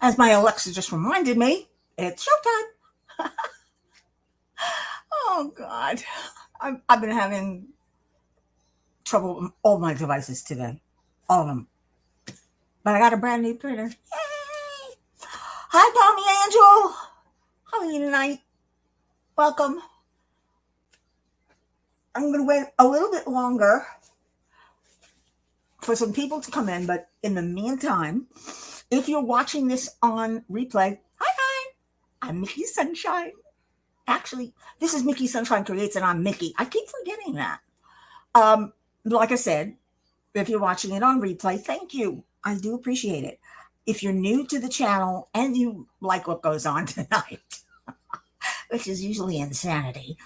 As my Alexa just reminded me, it's showtime. Oh, God. I've been having trouble with all my devices today. All of them. But I got a brand new printer. Yay! Hi, Tommy Angel. How are you tonight? Welcome. I'm going to wait a little bit longer for some people to come in, but in the meantime, if you're watching this on replay, hi, I'm Mickey Sunshine. Actually, this is Mickey Sunshine Creates, and I'm Mickey. I keep forgetting that. Like I said, if you're watching it on replay, thank you. I do appreciate it. If you're new to the channel and you like what goes on tonight, which is usually insanity,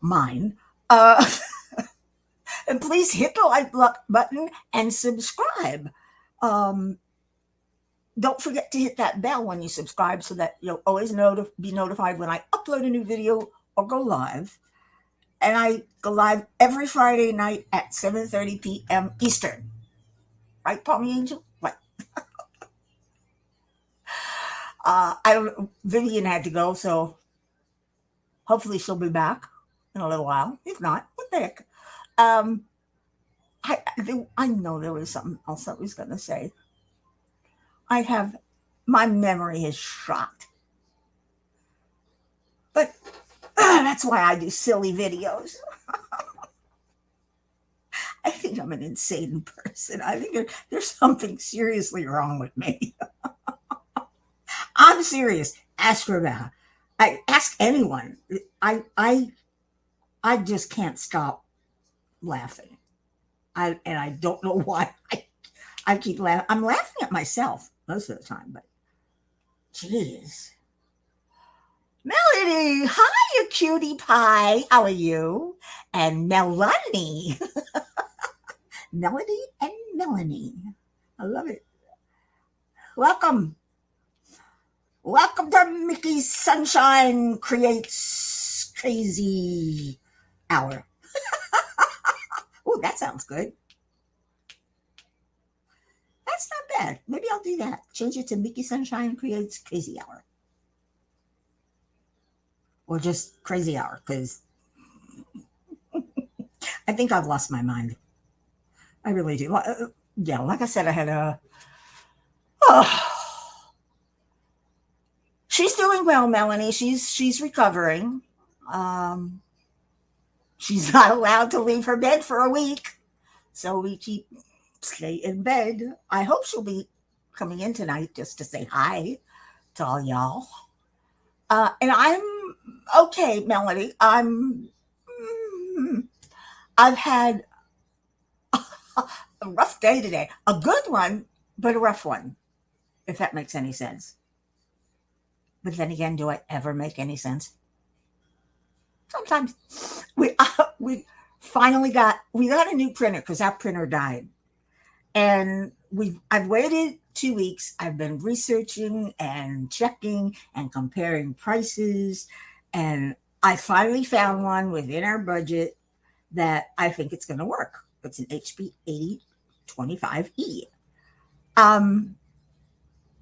mine, and please hit the like button and subscribe. Don't forget to hit that bell when you subscribe so that you'll always be notified when I upload a new video or go live. And I go live every Friday night at 7:30 p.m. Eastern. Right, Tommy Angel? Right. Vivian had to go, so hopefully she'll be back in a little while. If not, what the heck? I know there was something else I was going to say. My memory is shot. But that's why I do silly videos. I think I'm an insane person. I think there's something seriously wrong with me. I'm serious. Ask Rebecca. Ask anyone. I just can't stop laughing. I don't know why I keep laughing. I'm laughing at myself most of the time, but jeez. Melody, hi, you cutie pie. How are you? And Melanie. Melody and Melanie. I love it. Welcome. Welcome to Mickey Sunshine Creates Crazy Hour. Oh, that sounds good. That's not bad. Maybe I'll do that. Change it to Mickey Sunshine Creates Crazy Hour. Or just Crazy Hour, because I think I've lost my mind. I really do. Yeah, like I said, I had a... She's doing well, Melanie. She's recovering. She's not allowed to leave her bed for a week, so we stay in bed. I hope she'll be coming in tonight just to say hi to all y'all. And I'm okay, Melanie. I've had a rough day today. A good one, but a rough one, if that makes any sense. But then again, do I ever make any sense? Sometimes. We finally got a new printer because our printer died. And I've waited 2 weeks. I've been researching and checking and comparing prices. And I finally found one within our budget that I think it's going to work. It's an HP 8025E.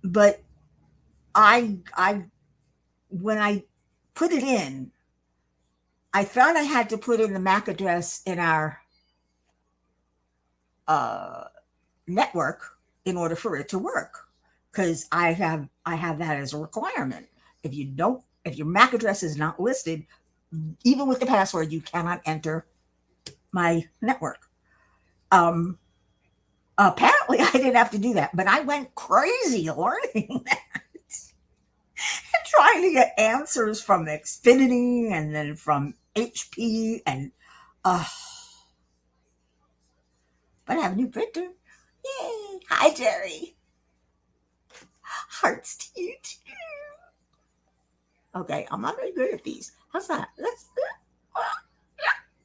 But when I put it in, I thought I had to put in the MAC address in our network in order for it to work, because I have that as a requirement. If your MAC address is not listed, even with the password, you cannot enter my network. Apparently I didn't have to do that, but I went crazy learning that. And trying to get answers from Xfinity and then from HP and but I have a new printer. Yay! Hi, Jerry. Hearts to you too. Okay, I'm not very good at these. How's that?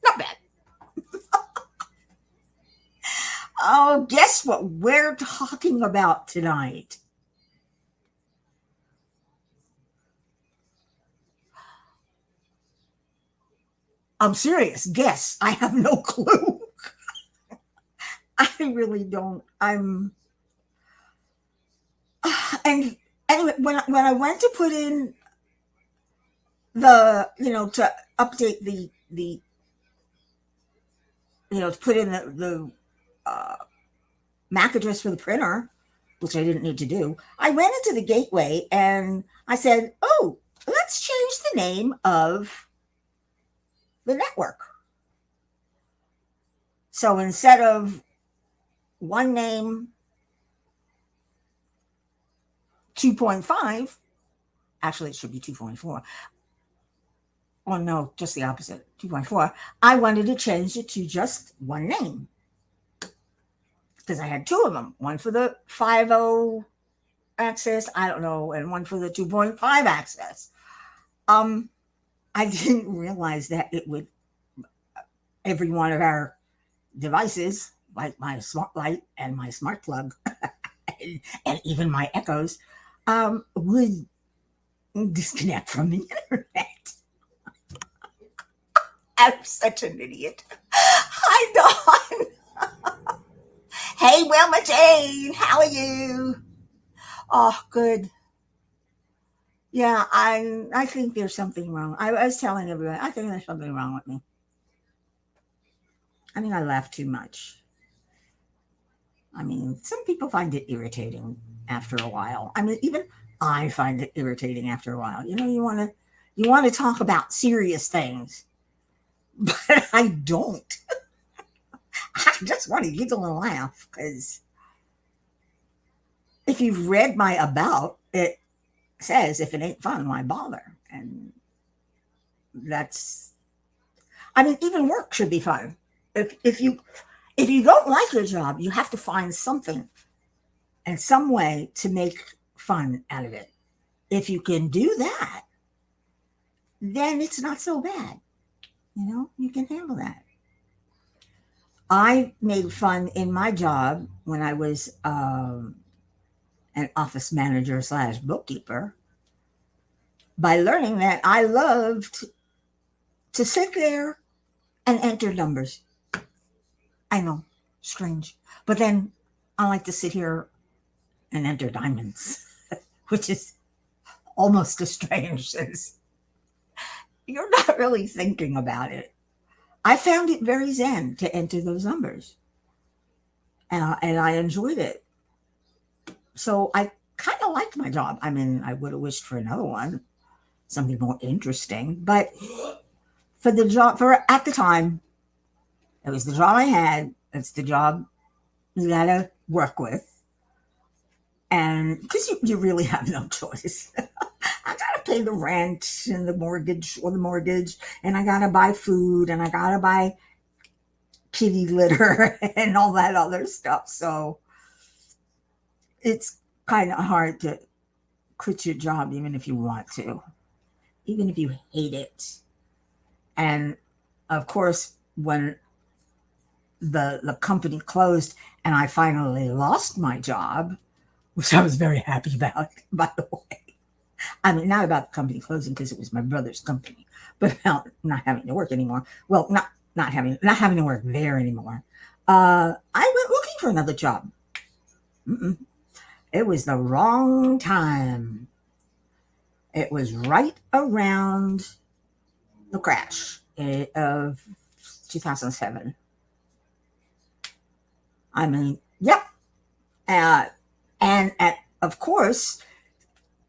Not bad. Oh, guess what we're talking about tonight? I'm serious. Guess. I have no clue. I really don't. And Anyway, when I went to put in the, to update the to put in the uh, MAC address for the printer, which I didn't need to do, I went into the gateway and I said, "Oh, let's change the name of the network." So instead of one name 2.5, actually it should be 2.4. Oh no, just the opposite, 2.4. I wanted to change it to just one name because I had two of them, one for the 5.0 access, I don't know, and one for the 2.5 access. Um, I didn't realize that it would, every one of our devices, like my smart light and my smart plug, and even my echoes, would disconnect from the internet. I'm such an idiot. Hi, Dawn. Hey, Wilma Jane. How are you? Oh, good. Yeah, I think there's something wrong. I was telling everyone, I think there's something wrong with me. I mean, I laugh too much. I mean, some people find it irritating after a while. I mean, even I find it irritating after a while. You want to talk about serious things, but I don't. I just want to giggle and laugh because if you've read my about, it says if it ain't fun, why bother? And that's, I mean, even work should be fun. If you don't like your job, you have to find something and some way to make fun out of it. If you can do that, then it's not so bad. You can handle that. I made fun in my job when I was an office manager slash bookkeeper by learning that I loved to sit there and enter numbers. I know, strange. But then I like to sit here and enter diamonds, which is almost as strange as you're not really thinking about it. I found it very zen to enter those numbers, and I enjoyed it. So I kind of liked my job. I mean, I would have wished for another one, something more interesting. But for the job, for at the time, it was the job I had. It's the job you gotta work with, and because you really have no choice. I gotta pay the rent and the mortgage, and I gotta buy food, and I gotta buy kitty litter and all that other stuff. So it's kind of hard to quit your job, even if you want to, even if you hate it. And of course, when the company closed and I finally lost my job, which I was very happy about, by the way. I mean, not about the company closing because it was my brother's company, but about not having to work anymore. Well, not having to work there anymore. I went looking for another job. Mm-mm. It was the wrong time. It was right around the crash of 2007. I mean, yep. Uh, and of course,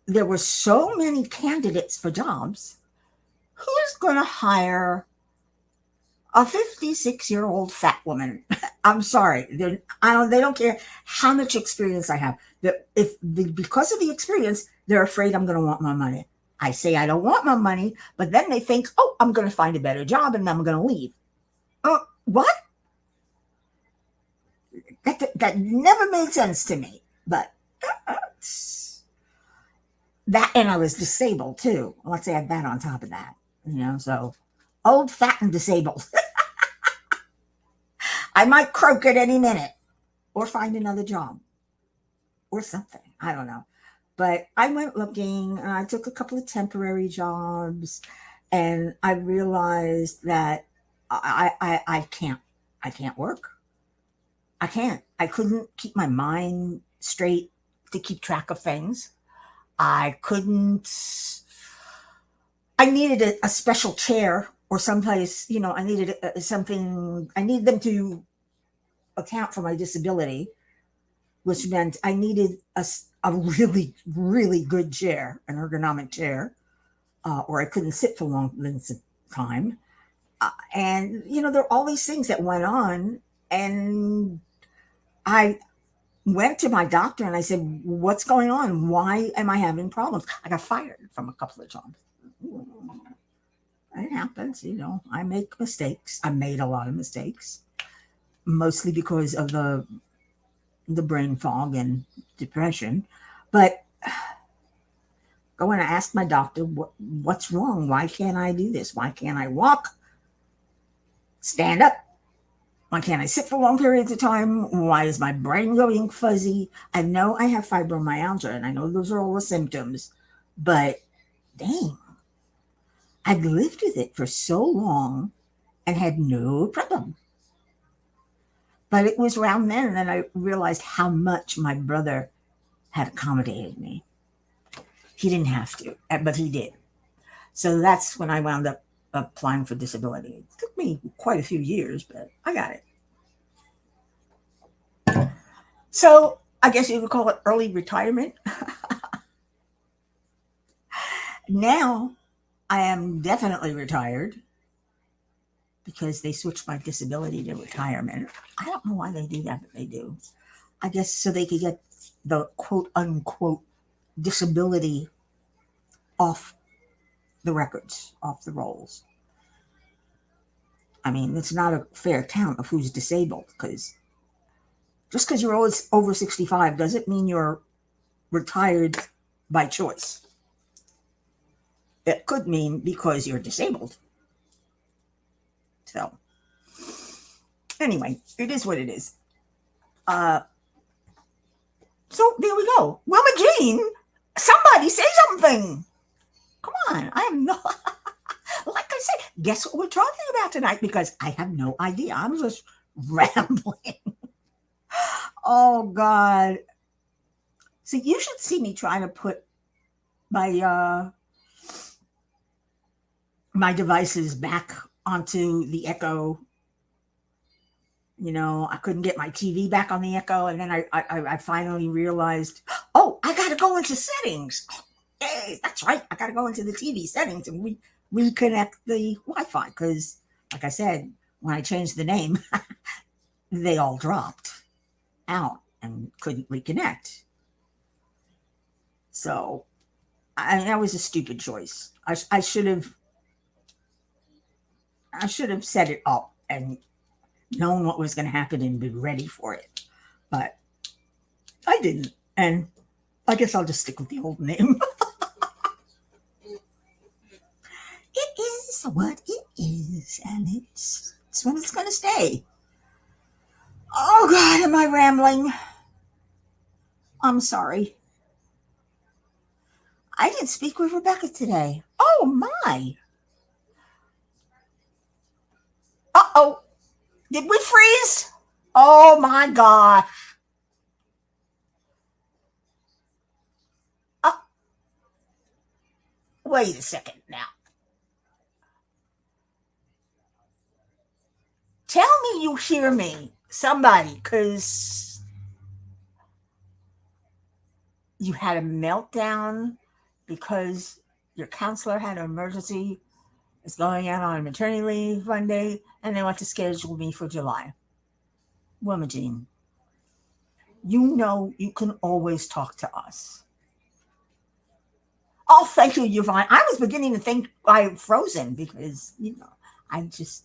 there were so many candidates for jobs. Who's going to hire a 56-year-old fat woman? I'm sorry. They don't care how much experience I have. Because of the experience, they're afraid I'm going to want my money. I say I don't want my money, but then they think, oh, I'm going to find a better job and I'm going to leave. What? That never made sense to me. But that, and I was disabled too. Let's add that on top of that. So old, fat, and disabled. I might croak at any minute or find another job or something. I don't know. But I went looking and I took a couple of temporary jobs and I realized that I can't work. I can't. I couldn't keep my mind straight to keep track of things. I couldn't, I needed a special chair or someplace, I needed something, I needed them to account for my disability, which meant I needed a really, really good chair, an ergonomic chair, or I couldn't sit for long lengths of time. And, there are all these things that went on. And I went to my doctor and I said, "What's going on? Why am I having problems?" I got fired from a couple of jobs. It happens, I make mistakes. I made a lot of mistakes, mostly because of the brain fog and depression. But going to ask my doctor, what's wrong? Why can't I do this? Why can't I walk, stand up? Why can't I sit for long periods of time? Why is my brain going fuzzy? I know I have fibromyalgia, and I know those are all the symptoms, but dang, I'd lived with it for so long and had no problem. But it was around then that I realized how much my brother had accommodated me. He didn't have to, but he did. So that's when I wound up applying for disability. It took me quite a few years, but I got it. So I guess you would call it early retirement. Now I am definitely retired because they switched my disability to retirement. I don't know why they do that, but they do. I guess so they could get the quote unquote disability off the records, off the rolls. I mean, it's not a fair count of who's disabled, because just because you're always over 65 doesn't mean you're retired by choice. It could mean because you're disabled. So, anyway, it is what it is. So there we go. Wilma Jean, somebody say something. Come on, I am not. Like I said, guess what we're talking about tonight? Because I have no idea. I'm just rambling. Oh God. See, you should see me trying to put my my devices back onto the Echo. I couldn't get my TV back on the Echo, and then I finally realized, oh, I got to go into settings. Hey, that's right. I got to go into the TV settings and reconnect the Wi-Fi, because, like I said, when I changed the name, they all dropped out and couldn't reconnect. So that was a stupid choice. I should have set it up and known what was going to happen and been ready for it, but I didn't, and I guess I'll just stick with the old name. It is what it is, and it's what it's going to stay. Oh God, am I rambling? I'm sorry. I didn't speak with Rebecca today. Oh my. Uh-oh. Did we freeze? Oh my gosh. Wait a second now. Tell me you hear me. Somebody, because you had a meltdown because your counselor had an emergency, is going out on maternity leave one day, and they want to schedule me for July. Wilma Jean, you know you can always talk to us. Oh, thank you, Yvonne. I was beginning to think I'm frozen because, I just.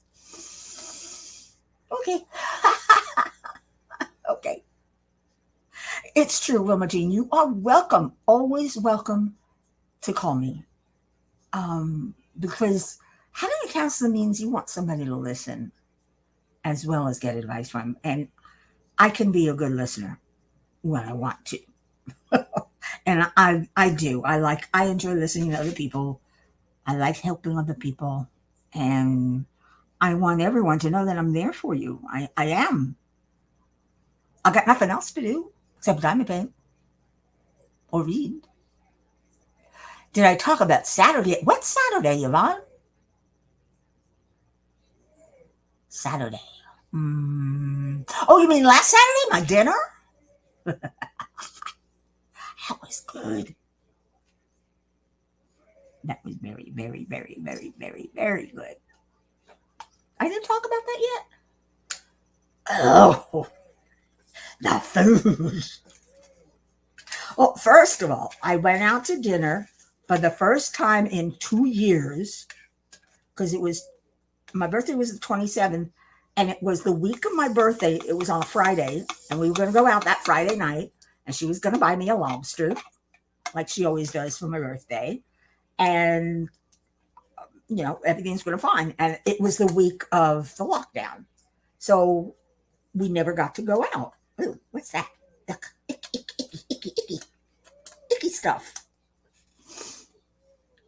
Okay. Okay. It's true, Wilma Jean. You are welcome, always welcome to call me. Because having a counselor means you want somebody to listen as well as get advice from. And I can be a good listener when I want to. And I do. I enjoy listening to other people. I like helping other people. And I want everyone to know that I'm there for you. I am. I got nothing else to do except diamond paint or read. Did I talk about Saturday? What Saturday, Yvonne? Saturday. Oh, you mean last Saturday? My dinner? That was good. That was very, very, very, very, very, very good. I didn't talk about that yet. Oh, the food. Well, first of all, I went out to dinner for the first time in 2 years because it was my birthday was the 27th, and it was the week of my birthday. It was on a Friday, and we were going to go out that Friday night, and she was going to buy me a lobster, like she always does for my birthday. And, everything's going to be fine. And it was the week of the lockdown. So we never got to go out. Ooh, what's that? Icky stuff.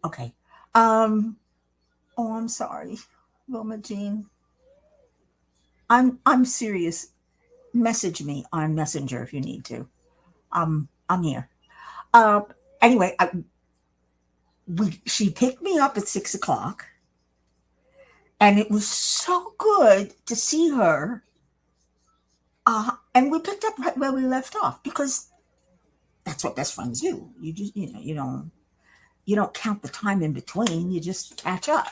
Okay. Oh, I'm sorry, Wilma Jean. I'm serious. Message me on Messenger if you need to. I'm here. Uh, anyway, she picked me up at 6 o'clock, and it was so good to see her. And we picked up right where we left off because that's what best friends do. You just you don't count the time in between. You just catch up.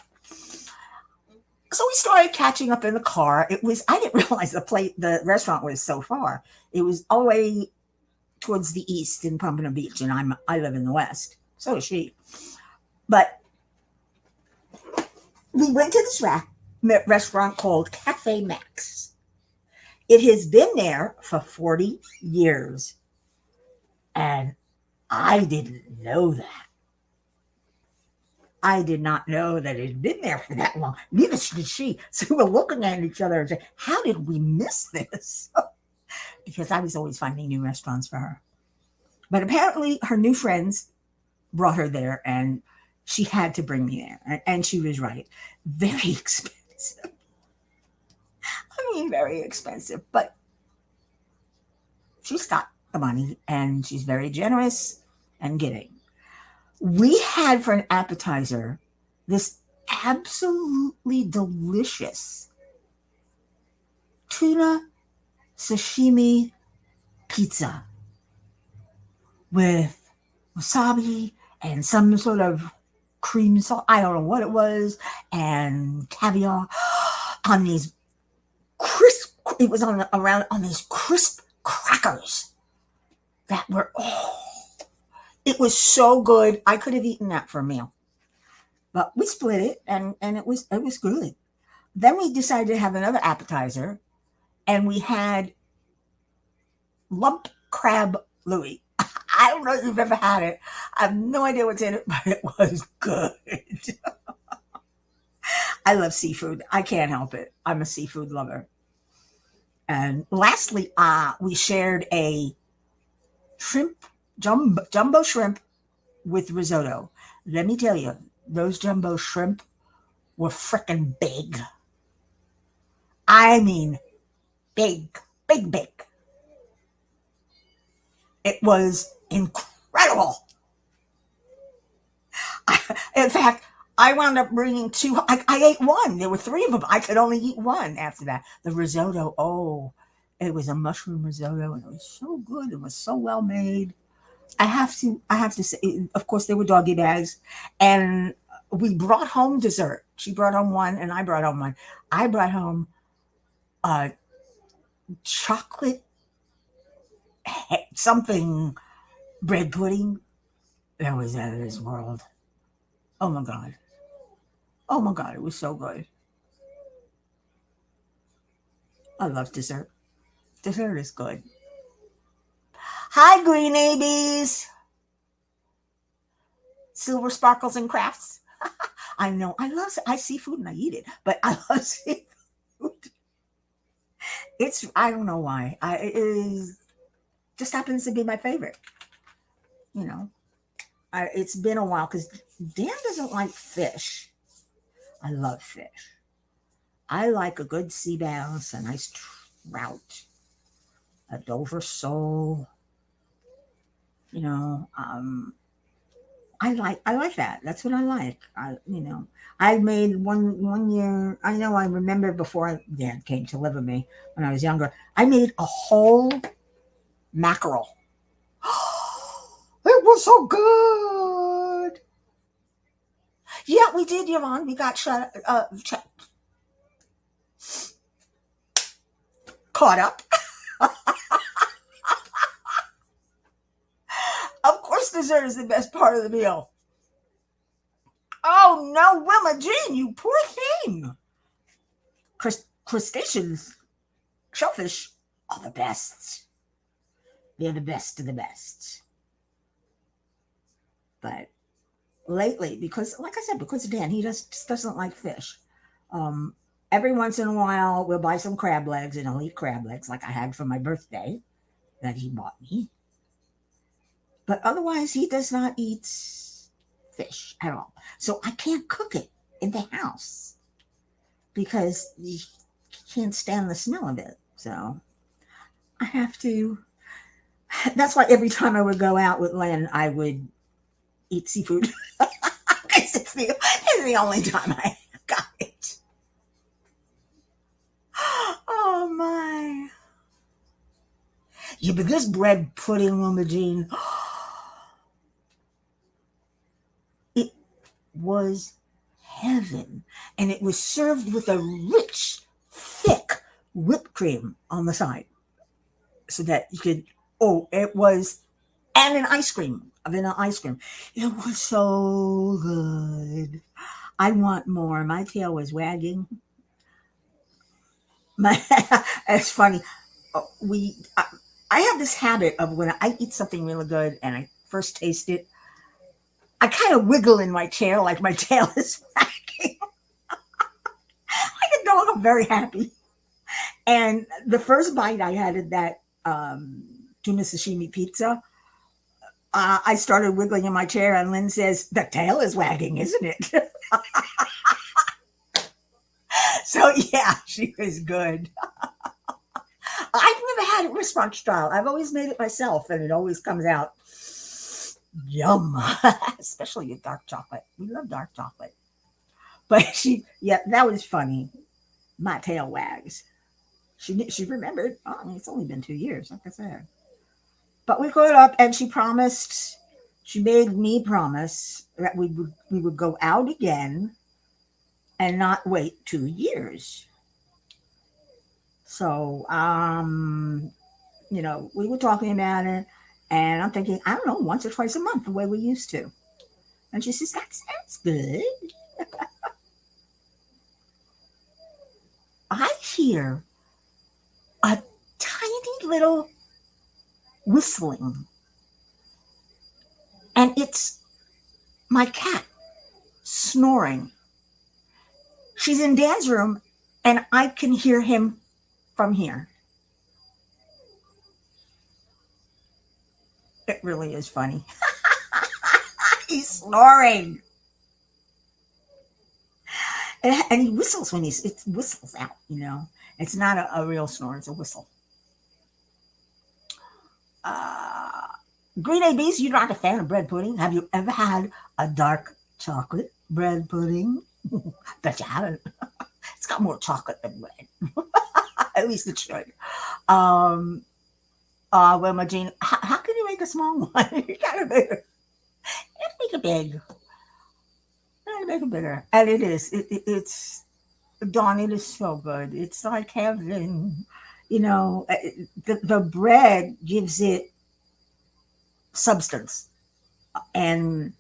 So we started catching up in the car. I didn't realize the restaurant was so far. It was all the way towards the east in Pompano Beach, and I live in the west. So does she. But we went to this restaurant called Cafe Max. It has been there for 40 years, and I didn't know that. I did not know that it had been there for that long. Neither did she. So we were looking at each other and saying, how did we miss this? Because I was always finding new restaurants for her. But apparently her new friends brought her there, and she had to bring me there. And she was right. Very expensive. I mean, very expensive. But she's got the money, and she's very generous and giving. We had for an appetizer this absolutely delicious tuna sashimi pizza with wasabi and some sort of cream salt. I don't know what it was, and caviar on these crisp. It was on these crisp crackers that were it was so good. I could have eaten that for a meal, but we split it, and it was good. Then we decided to have another appetizer, and we had lump crab Louis. I don't know if you've ever had it. I have no idea what's in it, but it was good. I love seafood. I can't help it. I'm a seafood lover. And lastly, we shared a shrimp jumbo shrimp with risotto. Let me tell you, those jumbo shrimp were freaking big. I mean, big, big, big. It was incredible. In fact, I wound up bringing two. I ate one. There were three of them. I could only eat one after that. The risotto, it was a mushroom risotto, and it was so good. It was so well made. I have to say, of course, there were doggy bags, and we brought home dessert. She brought home one, and I brought home one. I brought home a chocolate something bread pudding that was out of this world. Oh my god! Oh my god! It was so good. I love dessert. Dessert is good. Hi, green babies. Silver sparkles and crafts. I know. I see food and I eat it, but I love seafood. I don't know why. It is just happens to be my favorite. You know, it's been a while because Dan doesn't like fish. I love fish. I like a good sea bass, a nice trout, a Dover sole. You know, I like that. That's what I like. I made one year. I know. I remember before Dad came to live with me when I was younger. I made a whole mackerel. It was so good. Yeah, we did, Yvonne. We got caught up. Of course, dessert is the best part of the meal. Oh no, Wilma Jean, you poor thing. Crustaceans, shellfish, are the best. They're the best of the best. But lately, because like I said, because Dan, he just doesn't like fish. Um, every once in a while, we'll buy some crab legs and he'll eat crab legs like I had for my birthday that he bought me. But otherwise, he does not eat fish at all. So I can't cook it in the house because he can't stand the smell of it. So I have to. That's why every time I would go out with Len, I would eat seafood. Because it's the only time I got it. Oh my. Yeah, but this bread pudding, Wilma Jean, it was heaven. And it was served with a rich, thick whipped cream on the side. So that you could, oh, it was, and an ice cream, a vanilla ice cream. It was so good. I want more. My tail was wagging. My, it's funny. I have this habit of when I eat something really good and I first taste it, I kind of wiggle in my chair like my tail is wagging. Like a dog, I'm very happy. And the first bite I had of that tuna sashimi pizza, I started wiggling in my chair, and Lynn says, "The tail is wagging, isn't it?" So, yeah, she was good. I've never had it restaurant style. I've always made it myself, and it always comes out yum, especially with dark chocolate. We love dark chocolate. But yeah, that was funny. My tail wags. She remembered. Oh, I mean, it's only been 2 years, like I said. But we caught up, and she promised. She made me promise that we would go out again and not wait 2 years. So, we were talking about it, and I'm thinking, I don't know, once or twice a month, the way we used to. And she says, that sounds good. I hear a tiny little whistling, and it's my cat snoring. She's in Dad's room, and I can hear him from here. It really is funny. He's snoring. And he whistles when it whistles out. It's not a real snore, it's a whistle. Uh, Green ABs, you're not a fan of bread pudding. Have you ever had a dark chocolate bread pudding? Bet you haven't. It's got more chocolate than bread. At least it should. Um, Wilma Jean, how can you make a small one? You gotta make it big. You gotta make it bigger. And it is. It's Dawn. It is so good. It's like heaven. The bread gives it substance, and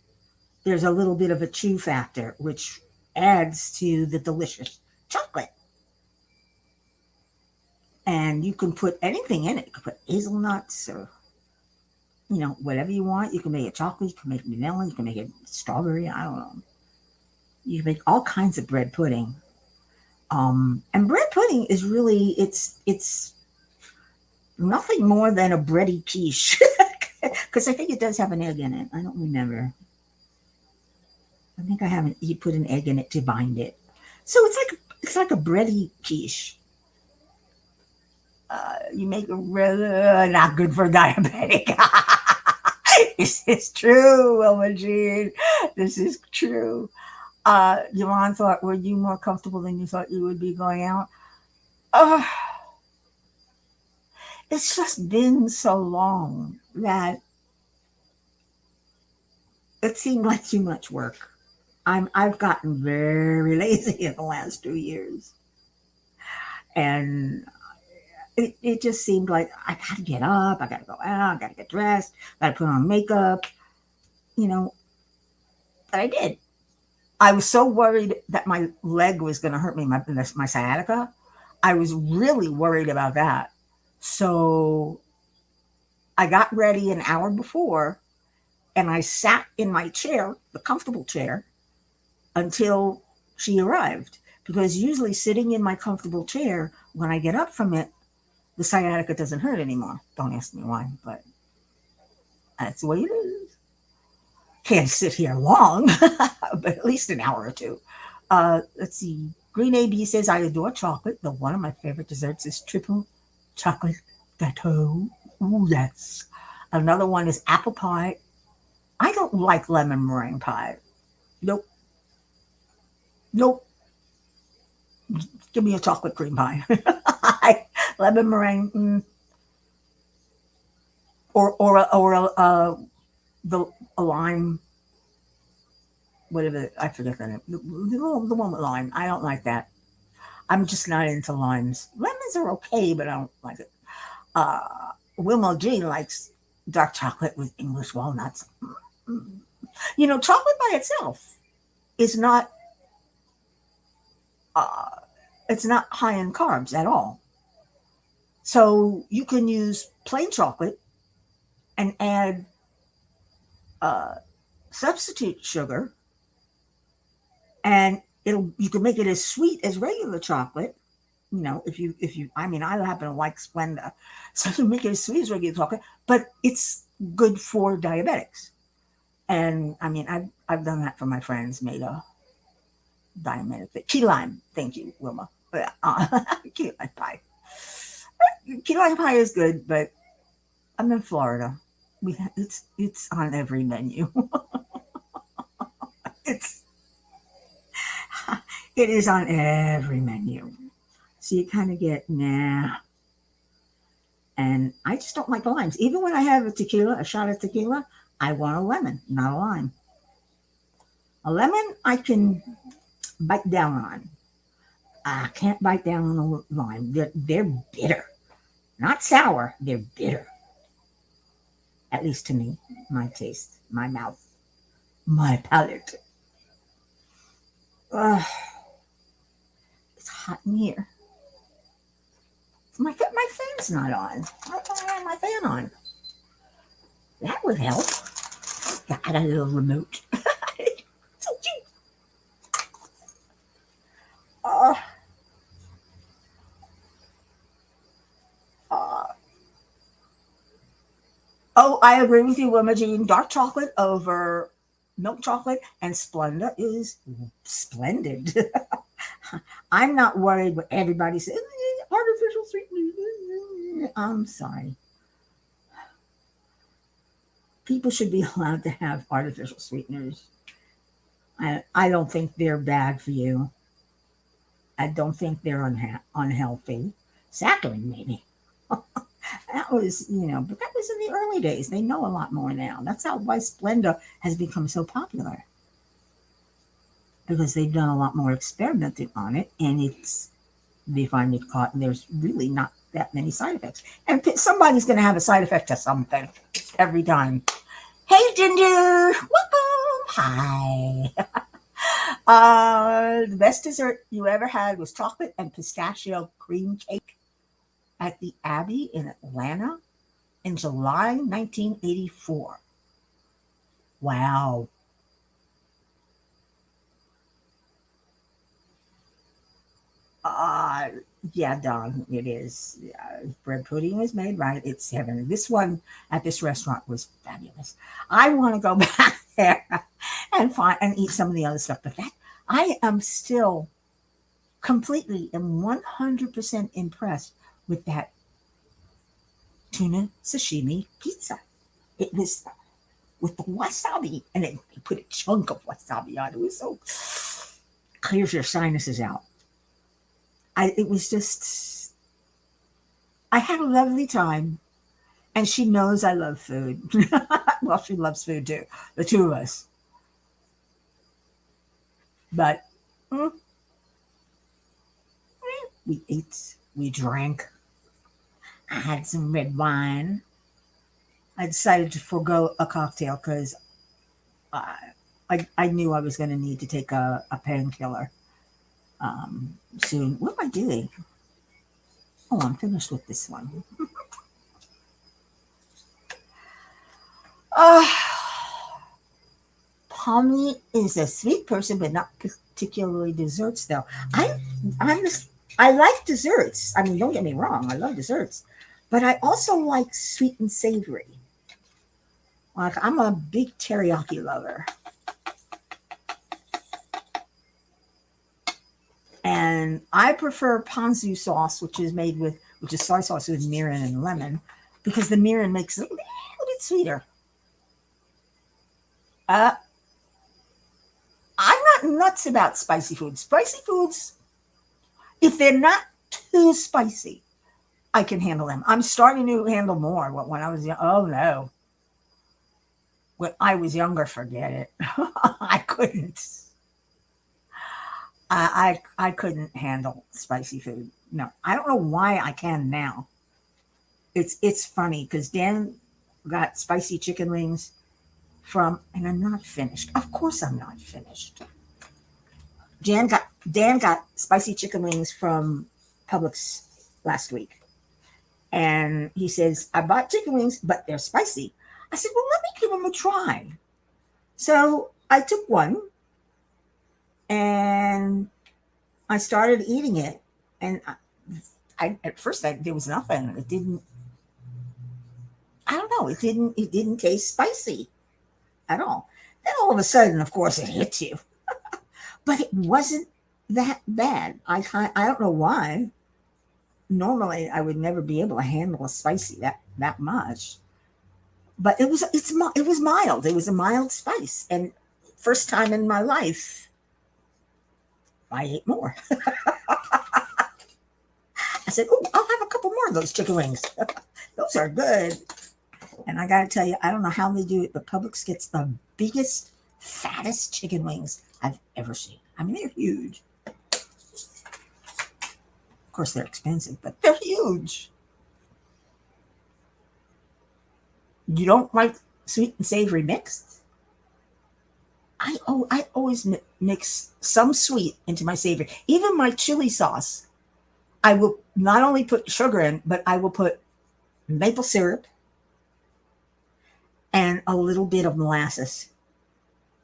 there's a little bit of a chew factor, which adds to the delicious chocolate. And you can put anything in it. You can put hazelnuts or whatever you want. You can make it chocolate. You can make it vanilla. You can make it strawberry. I don't know. You can make all kinds of bread pudding. And bread pudding is really it's nothing more than a bready quiche. Because I think it does have an egg in it. I don't remember. I think I haven't. You put an egg in it to bind it. So it's like a bready quiche. You make it really not good for diabetic. This is true, Wilma Jean. This is true. Yvonne thought, were you more comfortable than you thought you would be going out? Uh, it's just been so long that it seemed like too much work. I've gotten very lazy in the last 2 years, and it just seemed like I got to get up, I got to go out, I got to get dressed, got to put on makeup, you know. But I did. I was so worried that my leg was going to hurt me, my sciatica. I was really worried about that. So I got ready an hour before and I sat in my chair, the comfortable chair, until she arrived. Because usually sitting in my comfortable chair, when I get up from it, the sciatica doesn't hurt anymore. Don't ask me why, but that's the way it is. Can't sit here long, but at least an hour or two. Let's see. Green AB says, I adore chocolate, though one of my favorite desserts is triple chocolate gâteau. Ooh, yes. Another one is apple pie. I don't like lemon meringue pie. Nope. Nope. Give me a chocolate cream pie. Lemon meringue, or the a lime, whatever, I forget the name. The one with lime. I don't like that. I'm just not into limes. Lemons are okay, but I don't like it. Wilma Jean likes dark chocolate with English walnuts. Chocolate by itself is not uh, it's not high in carbs at all. So you can use plain chocolate and add uh, substitute sugar, and you can make it as sweet as regular chocolate. If you I mean, I happen to like Splenda, so you make it as sweet as regular chocolate, but it's good for diabetics. And I mean, I've done that for my friends, made a diabetic key lime. Thank you, Wilma. Key lime pie. Key lime pie is good, but I'm in Florida. It's on every menu. it's it is on every menu. So you kind of get nah. And I just don't like limes. Even when I have a shot of tequila, I want a lemon, not a lime. A lemon I can bite down on. I can't bite down on a lime. They're bitter, not sour. They're bitter. At least to me, my taste, my mouth, my palate. Ugh, it's hot in here. My fan's not on. I thought I had my fan on. That would help. Got a little remote. So cute. Uh, uh, oh, I agree with you, Wilma Jean. Dark chocolate over milk chocolate, and Splenda is splendid. I'm not worried what everybody says. Artificial sweetener. I'm sorry. People should be allowed to have artificial sweeteners. I don't think they're bad for you. I don't think they're unhealthy. Saccharin, maybe. That was, but that was in the early days. They know a lot more now. That's why Splenda has become so popular, because they've done a lot more experimenting on it, and they find it caught, and there's really not that many side effects. And somebody's going to have a side effect to something every time. Hey, Ginger, welcome. Hi. The best dessert you ever had was chocolate and pistachio cream cake at the Abbey in Atlanta in July 1984. Wow. Uh, yeah, Don, it is. Bread pudding was made right. It's heaven. This one at this restaurant was fabulous. I want to go back there and eat some of the other stuff, but that I am still completely and 100% impressed with that tuna sashimi pizza. It was with the wasabi, and they put a chunk of wasabi on it. It was so clears your sinuses out. It was just, I had a lovely time, and she knows I love food. Well, she loves food too, the two of us. But mm, we ate, we drank. I had some red wine. I decided to forego a cocktail because I, I knew I was going to need to take a painkiller soon. What am I doing? Oh, I'm finished with this one. Uh, Pomni is a sweet person, but not particularly desserts, though. I, I'm this, I like desserts. I mean, don't get me wrong, I love desserts, but I also like sweet and savory. Like I'm a big teriyaki lover, and I prefer ponzu sauce, which is soy sauce with mirin and lemon, because the mirin makes it a little bit sweeter. Uh, I'm not nuts about spicy foods. Spicy foods, if they're not too spicy, I can handle them. I'm starting to handle more. When I was young, oh no, when I was younger, forget it. I couldn't. I couldn't handle spicy food. No, I don't know why I can now. It's funny because Dan got spicy chicken wings and I'm not finished. Of course, I'm not finished. Dan got spicy chicken wings from Publix last week, and he says I bought chicken wings, but they're spicy. I said, well, let me give them a try. So I took one and I started eating it, and at first there was nothing. It didn't. I don't know. It didn't taste spicy at all. Then all of a sudden, of course, it hits you. But it wasn't that bad. I don't know why. Normally, I would never be able to handle a spicy that much. But it was mild. It was a mild spice, and first time in my life, I ate more. I said, "Oh, I'll have a couple more of those chicken wings. Those are good." And I got to tell you, I don't know how they do it, but Publix gets the biggest, fattest chicken wings I've ever seen. I mean, they're huge. Of course, they're expensive, but they're huge. You don't like sweet and savory mixed? I always mix some sweet into my savory. Even my chili sauce, I will not only put sugar in, but I will put maple syrup and a little bit of molasses.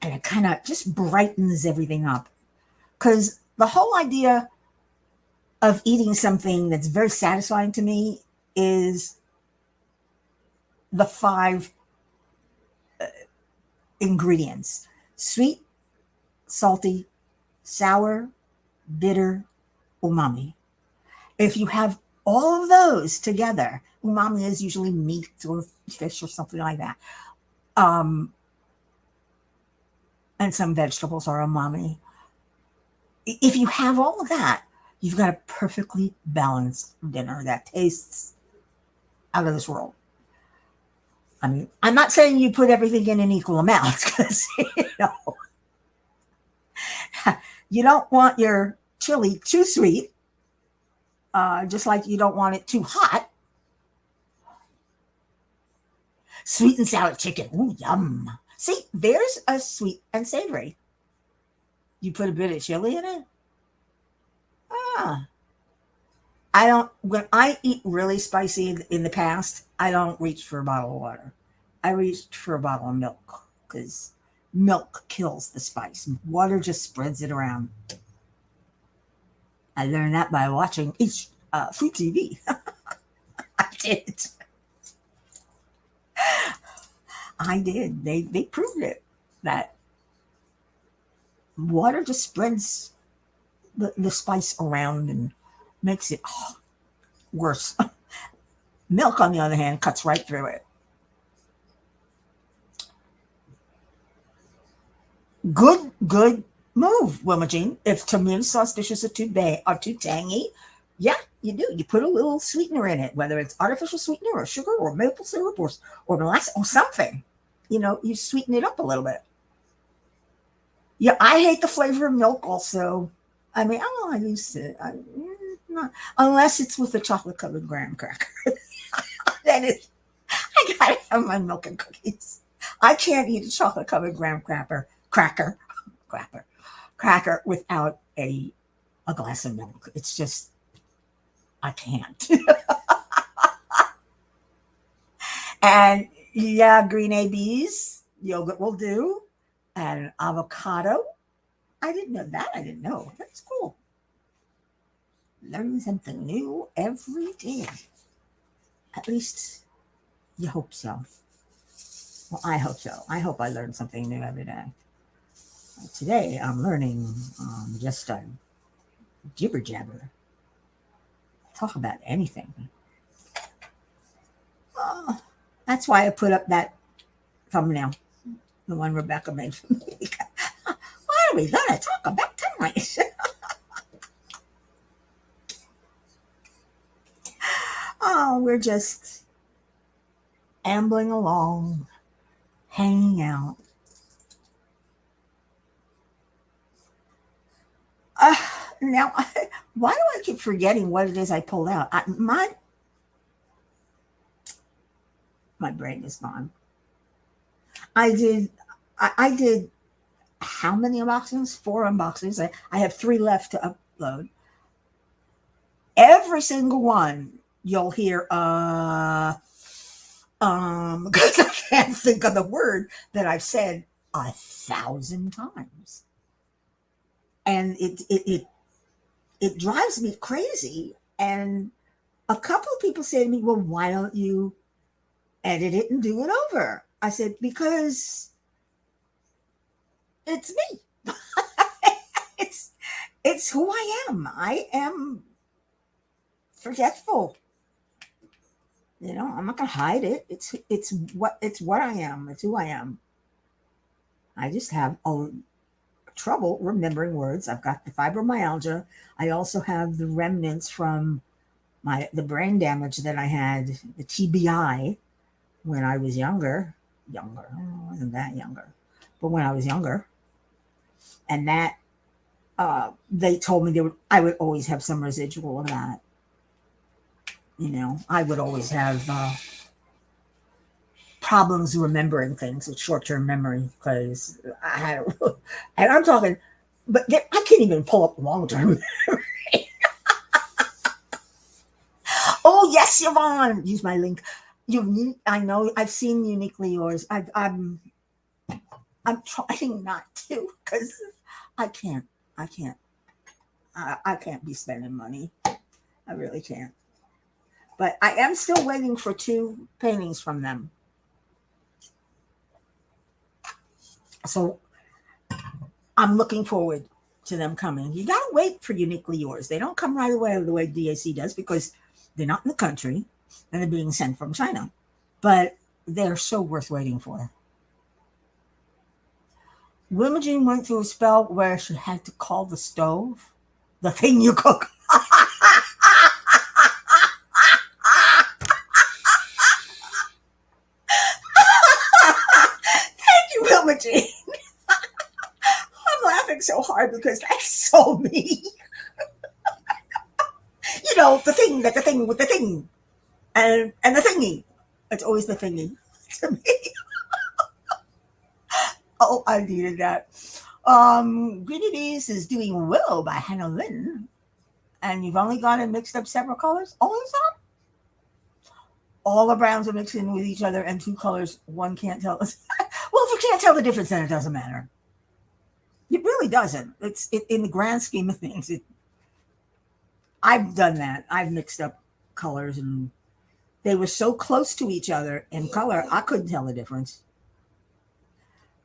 And it kind of just brightens everything up. Because the whole idea of eating something that's very satisfying to me is the five ingredients: sweet, salty, sour, bitter, umami. If you have all of those together, umami is usually meat or fish or something like that. Um, and some vegetables are umami. If you have all of that, you've got a perfectly balanced dinner that tastes out of this world. I mean, I'm not saying you put everything in an equal amount because know you don't want your chili too sweet, just like you don't want it too hot. Sweet and sour chicken, ooh, yum! See, there's a sweet and savory. You put a bit of chili in it. Ah, I don't. When I eat really spicy in the past, I don't reach for a bottle of water. I reached for a bottle of milk because milk kills the spice. Water just spreads it around. I learned that by watching food TV. I did. I did. They proved it that water just spreads the spice around and makes it worse. Milk, on the other hand, cuts right through it. Good move, Wilma Jean. If tomato sauce dishes are too tangy, yeah, you do. You put a little sweetener in it, whether it's artificial sweetener or sugar or maple syrup or molasses or something. You sweeten it up a little bit. Yeah, I hate the flavor of milk also. I mean, I used to. Not, unless it's with a chocolate covered graham cracker. Then I gotta have my milk and cookies. I can't eat a chocolate covered graham cracker, cracker without a glass of milk. It's just, I can't. And yeah, green ABs, yogurt will do, and avocado. I didn't know that. I didn't know. That's cool. Learning something new every day. At least you hope so. Well, I hope so. I hope I learn something new every day. Today I'm learning just a jibber jabber. Talk about anything. Oh, that's why I put up that thumbnail, the one Rebecca made for me. What are we gonna talk about tonight? Oh, we're just ambling along, hanging out. Uh, now, why do I keep forgetting what it is I pulled out? My brain is gone. I did. I did how many unboxings? 4 unboxings. I have 3 left to upload. Every single one, you'll hear because I can't think of the word that I've said 1,000 times, and it drives me crazy. And a couple of people say to me, "Well, why don't you edit it and do it over?" I said, "Because it's me. it's it's who I am. I am forgetful. I'm not gonna hide it. It's what I am. It's who I am. I just have trouble remembering words. I've got the fibromyalgia. I also have the remnants from the brain damage that I had, the TBI, when I was younger. I wasn't that younger, but when I was younger, and that they told me I would always have some residual of that. I would always have problems remembering things with short-term memory because I had, and I'm talking, but I can't even pull up long-term memory. Oh yes, Yvonne, use my link. I know I've seen Uniquely Yours. I'm trying not to because I can't. I can't. I can't be spending money. I really can't. But I am still waiting for 2 paintings from them. So I'm looking forward to them coming. You gotta wait for Uniquely Yours. They don't come right away the way DAC does because they're not in the country and they're being sent from China. But they're so worth waiting for. Wilma Jean went through a spell where she had to call the stove the thing you cook. Thank you, Wilma Jean. I'm laughing so hard because that's so me. The thing with the thing, and the thingy. It's always the thingy to me. Oh, I needed that. Greedy Bees is doing Willow by Hannah Lynn, and you've only gone and mixed up several colors. Only some. All the browns are mixed in with each other, and 2 colors one can't tell. Well, if you can't tell the difference, then it doesn't matter. It really doesn't. In the grand scheme of things. I've done that. I've mixed up colors, and they were so close to each other in color, I couldn't tell the difference.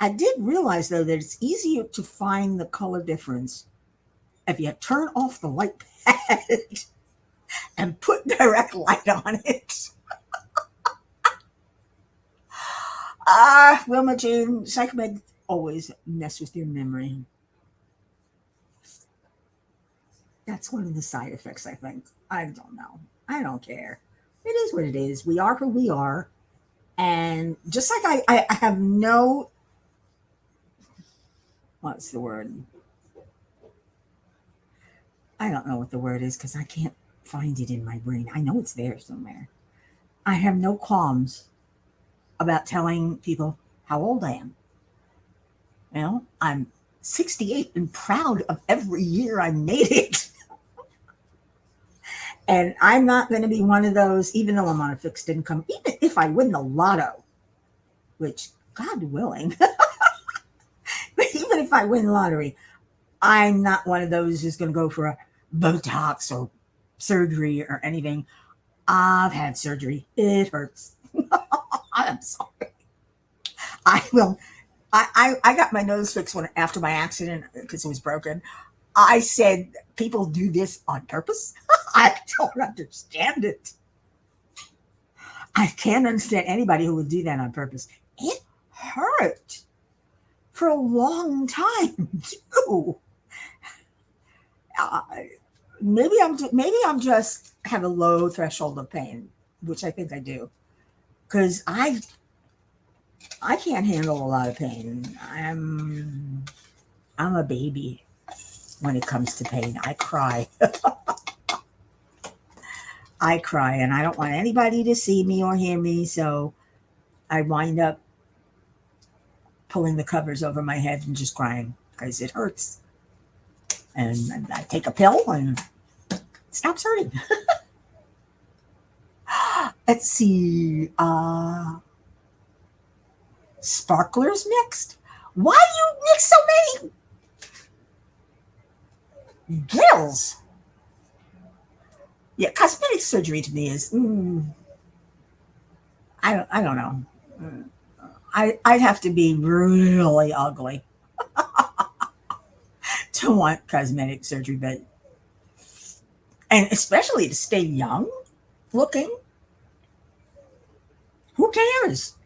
I did realize, though, that it's easier to find the color difference if you turn off the light pad and put direct light on it. Wilma Jean, Psychomed always mess with your memory. That's one of the side effects, I think. I don't know. I don't care. It is what it is. We are who we are. And just like I have no, what's the word? I don't know what the word is because I can't find it in my brain. I know it's there somewhere. I have no qualms about telling people how old I am. I'm 68 and proud of every year I made it. And I'm not going to be one of those, even though I'm on a fixed income, even if I win the lotto, which God willing, but even if I win the lottery, I'm not one of those who's going to go for a Botox or surgery or anything. I've had surgery. It hurts. I'm sorry. I will. I got my nose fixed after my accident because it was broken. I said people do this on purpose. I don't understand it. I can't understand anybody who would do that on purpose. It hurt for a long time too. Uh, maybe I'm just have a low threshold of pain, which I think I do, because I can't handle a lot of pain. I'm a baby when it comes to pain. I cry. I cry, and I don't want anybody to see me or hear me, so I wind up pulling the covers over my head and just crying because it hurts. And I take a pill and it stops hurting. Let's see. Sparklers mixed? Why do you mix so many gills? Yeah, cosmetic surgery to me is I don't know. I'd have to be really ugly to want cosmetic surgery, but and especially to stay young looking. Who cares?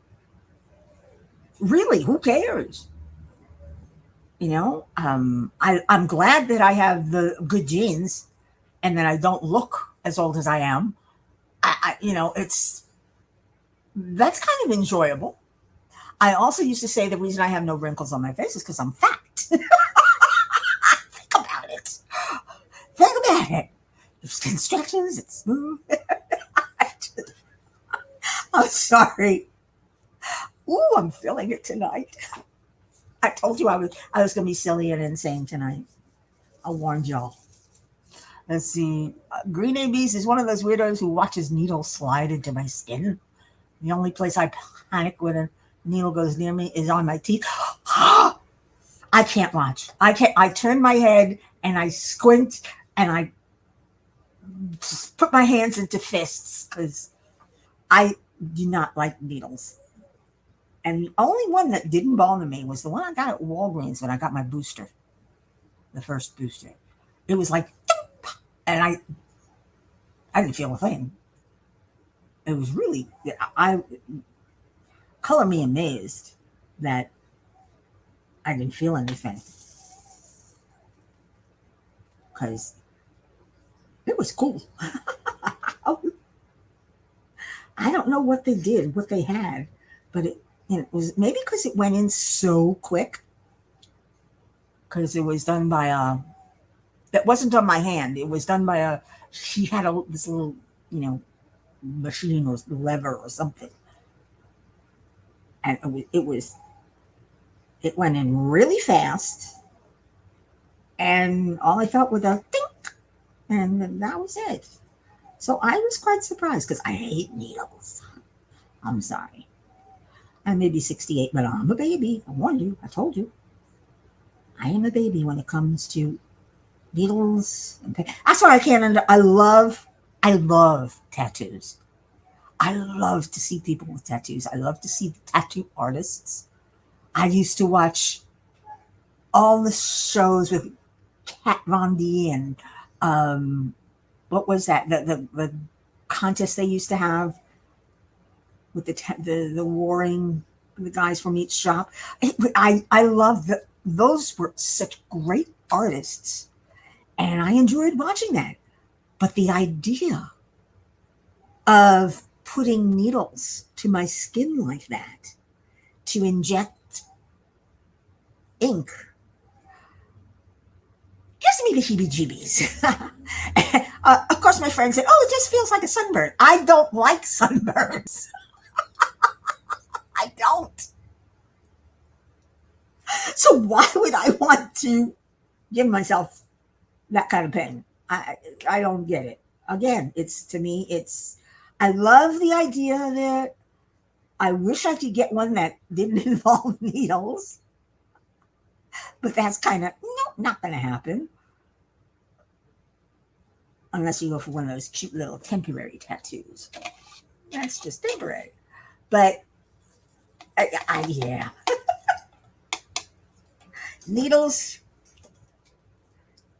Really, who cares? I'm glad that I have the good genes and that I don't look as old as I am. It's that's kind of enjoyable. I also used to say the reason I have no wrinkles on my face is because I'm fat. Think about it. Think about it. Your skin stretches, it's smooth. I'm sorry. Ooh, I'm feeling it tonight. I told you I was gonna be silly and insane tonight. I warned y'all. Let's see. Green ABs is one of those weirdos who watches needles slide into my skin. The only place I panic when a needle goes near me is on my teeth. I can't watch. I can't. I turn my head and I squint and I put my hands into fists because I do not like needles. And the only one that didn't bother me was the one I got at Walgreens when I got my booster, the first booster. It was like, and I didn't feel a thing. It was really, I color me amazed that I didn't feel anything because it was cool. I don't know what they did, what they had, but it was maybe because it went in so quick because it was done by it wasn't on my hand. It was done by she had this little, machine or lever or something. And it went in really fast. And all I felt was a dink. And that was it. So I was quite surprised because I hate needles. I'm sorry. I may be 68, but I'm a baby. I warned you. I told you. I am a baby when it comes to needles and pain. That's why I can't I love tattoos. I love to see people with tattoos. I love to see the tattoo artists. I used to watch all the shows with Kat Von D and what was that? The contest they used to have with the warring. the guys from each shop. I love that those were such great artists, and I enjoyed watching that. But the idea of putting needles to my skin like that to inject ink gives me the heebie jeebies. Of course, my friend said, "Oh, it just feels like a sunburn." I don't like sunburns. I don't. So why would I want to give myself that kind of pain? I don't get it. Again, it's to me, it's I love the idea of it. I wish I could get one that didn't involve needles, but that's kind of not going to happen unless you go for one of those cute little temporary tattoos. That's just temporary. But yeah, needles,